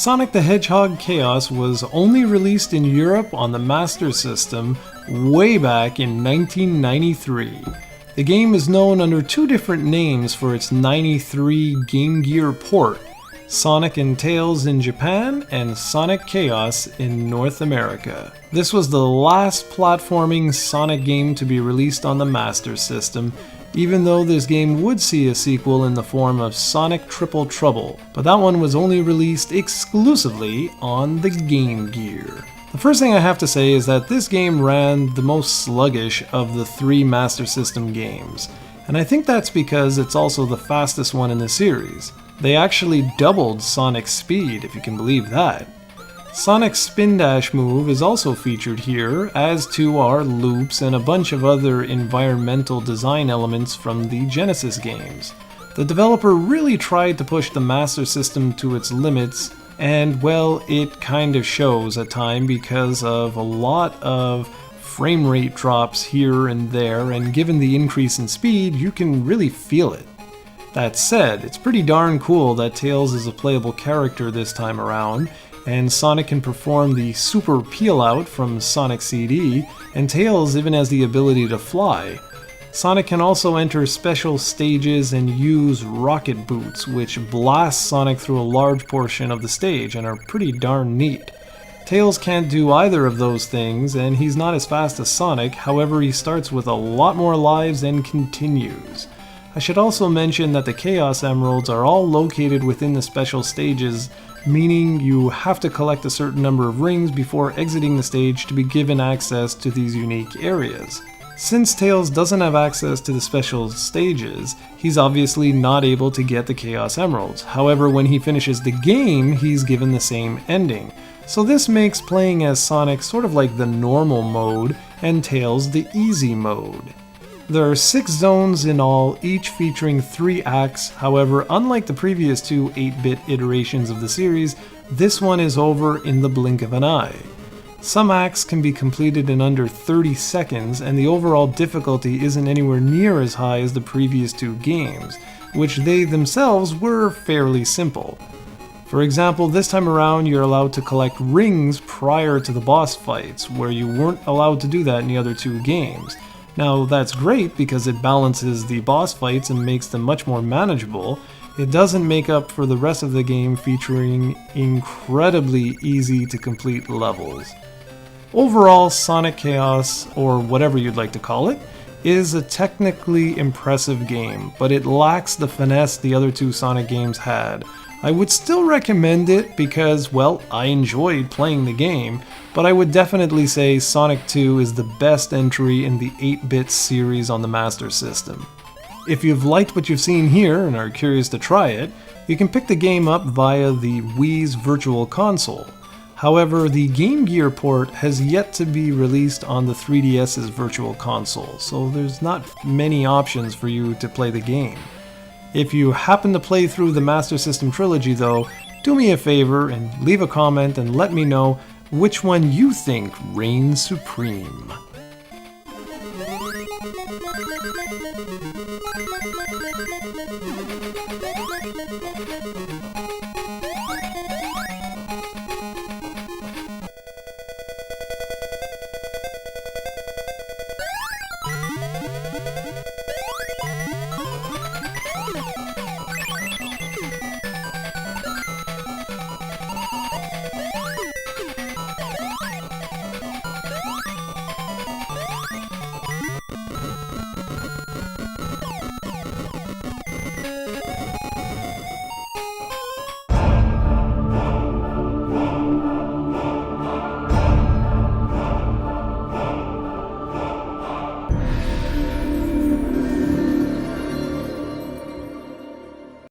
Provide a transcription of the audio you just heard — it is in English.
Sonic the Hedgehog Chaos was only released in Europe on the Master System way back in 1993. The game is known under two different names for its '93 Game Gear port: Sonic and Tails in Japan and Sonic Chaos in North America. This was the last platforming Sonic game to be released on the Master System, even though this game would see a sequel in the form of Sonic Triple Trouble, but that one was only released exclusively on the Game Gear. The first thing I have to say is that this game ran the most sluggish of the three Master System games, and I think that's because it's also the fastest one in the series. They actually doubled Sonic's speed, if you can believe that. Sonic's spin dash move is also featured here, as too are loops and a bunch of other environmental design elements from the Genesis games. The developer really tried to push the Master System to its limits, and well, it kind of shows at times because of a lot of frame rate drops here and there, and given the increase in speed, you can really feel it. That said, it's pretty darn cool that Tails is a playable character this time around, and Sonic can perform the Super Peel Out from Sonic CD, and Tails even has the ability to fly. Sonic can also enter special stages and use rocket boots, which blast Sonic through a large portion of the stage and are pretty darn neat. Tails can't do either of those things, and he's not as fast as Sonic, however he starts with a lot more lives and continues. I should also mention that the Chaos Emeralds are all located within the special stages, meaning you have to collect a certain number of rings before exiting the stage to be given access to these unique areas. Since Tails doesn't have access to the special stages, he's obviously not able to get the Chaos Emeralds. However, when he finishes the game, he's given the same ending. So this makes playing as Sonic sort of like the normal mode, and Tails the easy mode. There are 6 zones in all, each featuring 3 acts. However, unlike the previous 2 8-bit iterations of the series, this one is over in the blink of an eye. Some acts can be completed in under 30 seconds, and the overall difficulty isn't anywhere near as high as the previous 2 games, which they themselves were fairly simple. For example, this time around you're allowed to collect rings prior to the boss fights, where you weren't allowed to do that in the other 2 games. Now that's great because it balances the boss fights and makes them much more manageable. It doesn't make up for the rest of the game featuring incredibly easy to complete levels. Overall, Sonic Chaos, or whatever you'd like to call it, is a technically impressive game, but it lacks the finesse the other 2 Sonic games had. I would still recommend it because, well, I enjoyed playing the game, but I would definitely say Sonic 2 is the best entry in the 8-bit series on the Master System. If you've liked what you've seen here and are curious to try it, you can pick the game up via the Wii's Virtual Console. However, the Game Gear port has yet to be released on the 3DS's Virtual Console, so there's not many options for you to play the game. If you happen to play through the Master System trilogy though, do me a favor and leave a comment and let me know which one you think reigns supreme.